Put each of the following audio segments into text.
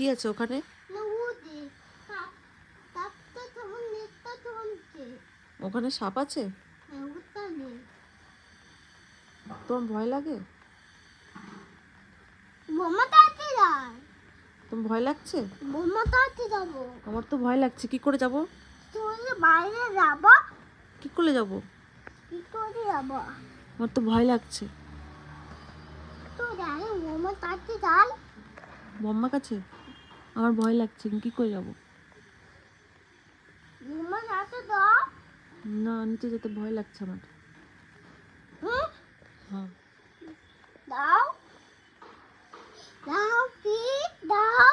কি আছে ওখানে? ওখানে সাপ আছে? তোমার ভয় লাগে? তোমার ভয় লাগছে? আমার তো ভয় লাগছে। কি করে যাব? বাইরে যাব। কি করে যাব? কি করে যাব? আমার তো ভয় লাগছে। তো জানি বোমা তাড়াতাড়ি যাই। বম্মা কাছে? আমার ভয় লাগছে। কি করে যাব? বোমা যাতে দাও। না, নিচে যেতে ভয় লাগছে আমার। হ্যাঁ। দাও দাও প্লিজ দাও।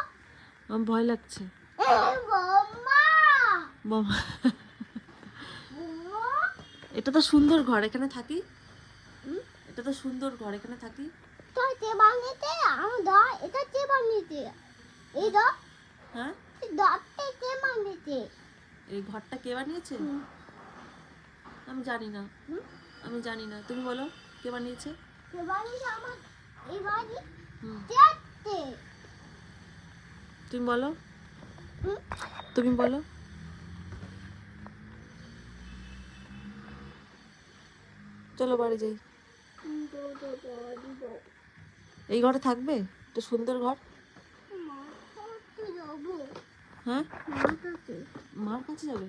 আমার ভয় লাগছে। বোমা বোমা। বোমা এটা তো সুন্দর ঘর, এখানে থাকি। এটা তো সুন্দর ঘর, এখানে থাকি। তো কে বানিয়েছে? আমি দাও এটা কে বানিয়েছে? এই দাও। হ্যাঁ, এই দাওটা কে বানিয়েছে? এই ঘরটা কে বানিয়েছে? আমি জানি না। আমি জানি না, তুমি বলো কে বানিয়েছে? কে বানিয়েছে আমার এই বাড়ি? হুম, দেখতে। তুমি বলো। তুমি বলো। চলো বাড়ি যাই। এই ঘরে থাকবে? এটা সুন্দর ঘর। হ্যাঁ, মার কাছে যাবে।